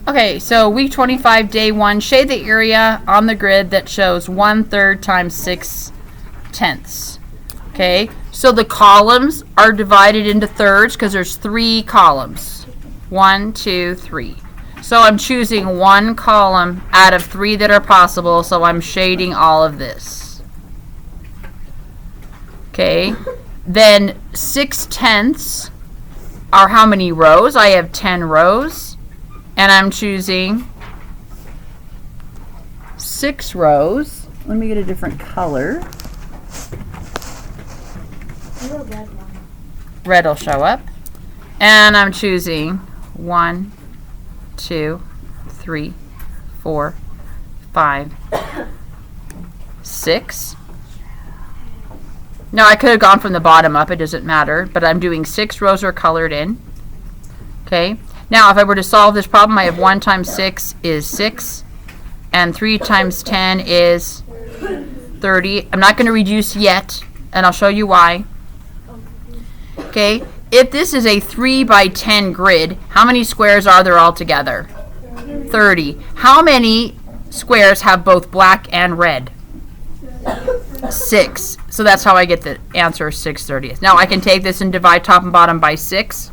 Okay, so week 25, day 1, shade the area on the grid that shows 1/3 times 6/10. Okay, so the columns are divided into thirds because there's 3 columns. 1, 2, 3. So I'm choosing 1 column out of 3 that are possible, so I'm shading all of this. Okay, then 6/10 are how many rows? I have 10 rows. And I'm choosing 6 rows. Let me get a different color. Red will show up. And I'm choosing 1, 2, 3, 4, 5, 6. Now I could have gone from the bottom up, it doesn't matter, but I'm doing 6 rows are colored in. Okay. Now, if I were to solve this problem, I have 1 times 6 is 6, and 3 times 10 is 30. I'm not going to reduce yet, and I'll show you why. Okay, if this is a 3 by 10 grid, how many squares are there altogether? 30. How many squares have both black and red? 6. So that's how I get the answer 6/30. Now, I can take this and divide top and bottom by 6.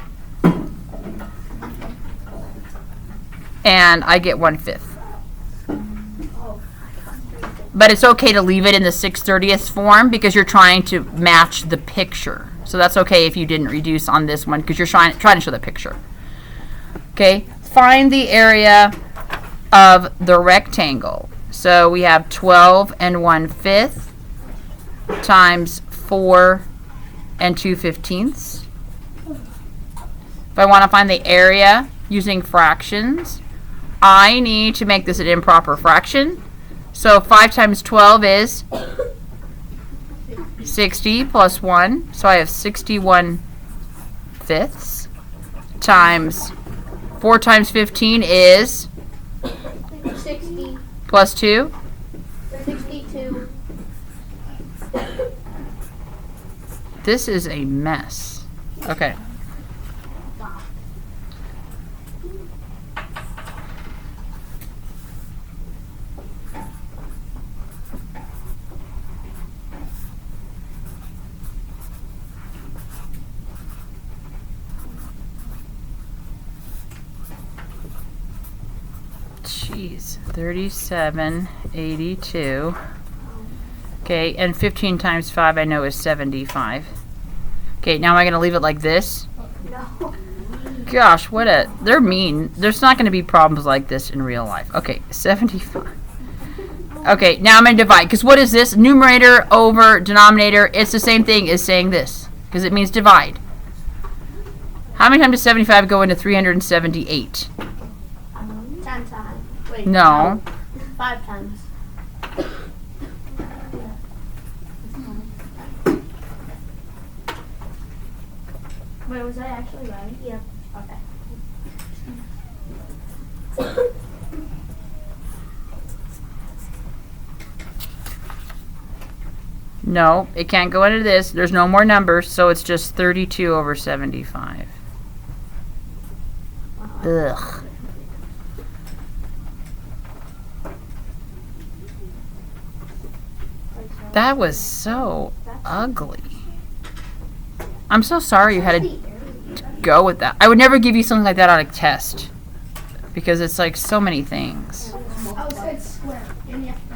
And I get 1/5. But it's okay to leave it in the 6/30th form because you're trying to match the picture. So that's okay if you didn't reduce on this one because you're trying to show the picture. Okay, find the area of the rectangle. So we have 12 and 1/5 times 4 and 2/15. If I want to find the area using fractions, I need to make this an improper fraction. So 5 times 12 is 60 plus 1. So I have 61/5 times 4 times 15 is 60 plus 2. 62. This is a mess. Okay. Jeez, 3782. Okay, and 15 times 5 I know is 75. Okay, now am I going to leave it like this? No. Gosh, they're mean. There's not going to be problems like this in real life. Okay, 75. Okay, now I'm going to divide. Because what is this? Numerator over denominator. It's the same thing as saying this. Because it means divide. How many times does 75 go into 378? 10 times. Wait. No. 5 times. Wait, was I actually right? Yep. Okay. No, it can't go into this. There's no more numbers, so it's just 32 over 75. Ugh. That was so ugly. I'm so sorry you had to go with that. I would never give you something like that on a test because it's like so many things.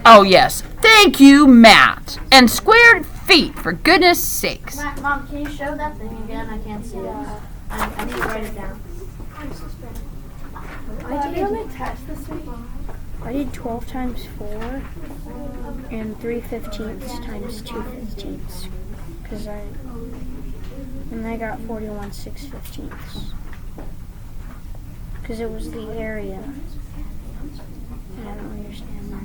Oh, yes. Thank you, Matt. And squared feet, for goodness sakes. Mom, can you show that thing again? I can't see it. I need to write it down. I did on a test this week. I did 12 times 4 and 3/15 times 2/15. And I got 41 6/15. Because it was the area. And I don't understand that.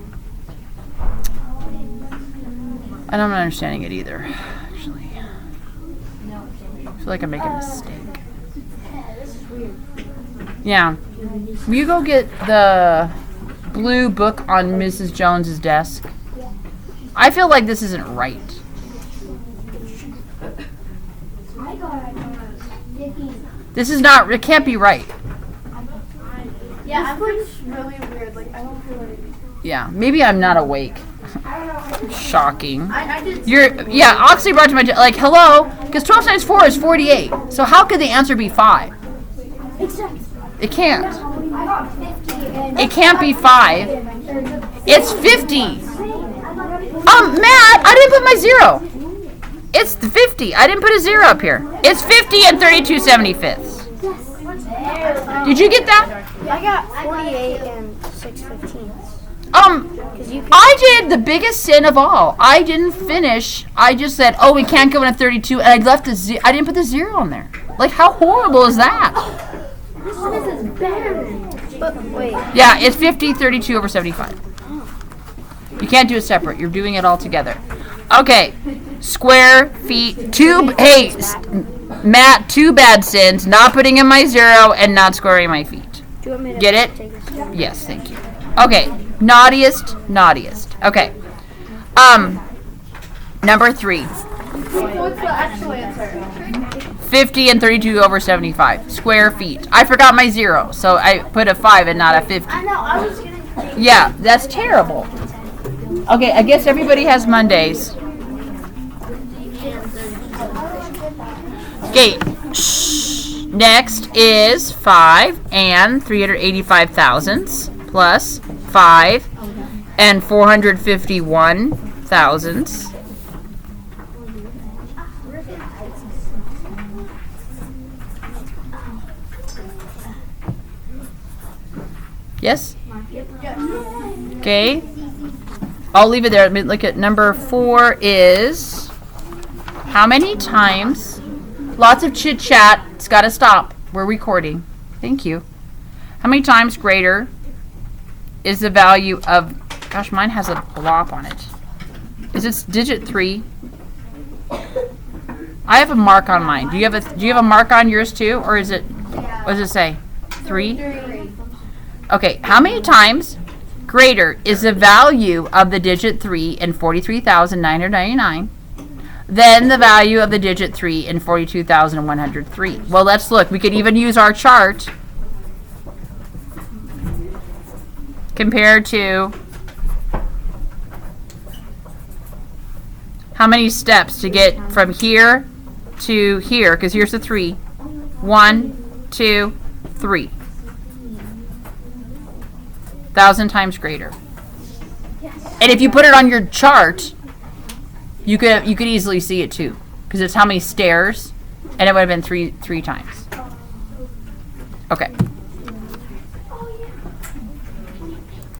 I'm not understanding it either, actually. I feel like I'm making a mistake. Yeah. Will you go get the blue book on Mrs. Jones's desk? I feel like this isn't right. This is not, it can't be right. Yeah, I'm really weird. Like, I don't feel like. Yeah, maybe I'm not awake. Shocking. I did. Yeah, Oxley brought to my, like, hello? Because 12 times 4 is 48. So how could the answer be 5? It can't. It can't be 5. It's 50. Matt, I didn't put my 0. It's 50. I didn't put a 0 up here. It's 50 and 32 75ths. Did you get that? I got 48 and 6/15. I did the biggest sin of all. I didn't finish. I just said, oh, we can't go in a 32, and I left the I didn't put the 0 in there. Like, how horrible is that? This is bad. But wait, Yeah, it's 50, 32 over 75. You can't do it separate. You're doing it all together. Okay. Square feet. Matt, 2 bad sins. Not putting in my 0 and not squaring my feet. do you want me to Get it? take a step? Yes, thank you. Okay. Naughtiest. Okay. Number 3. What's the actual answer? 50 and 32 over 75. Square feet. I forgot my 0, so I put a 5 and not a 50. I know, I was getting. Yeah, that's terrible. Okay, I guess everybody has Mondays. Okay. Next is 5 and 385 thousandths plus 5 and 451 thousandths. Yes? Okay. I'll leave it there. Let me look at number 4 is how many times? Lots of chit chat. It's got to stop. We're recording. Thank you. How many times greater is the value of, gosh, mine has a blop on it. Is it digit 3? I have a mark on mine. Do you have a mark on yours too? Or is it, what does it say? 3? Okay, how many times greater is the value of the digit 3 in 43,999 than the value of the digit 3 in 42,103? Well, let's look. We could even use our chart compared to how many steps to get from here to here, because here's the 3. 1, 2, 3. 1,000 times greater. And if you put it on your chart, you could easily see it too, because it's how many stairs, and it would have been three times. Okay.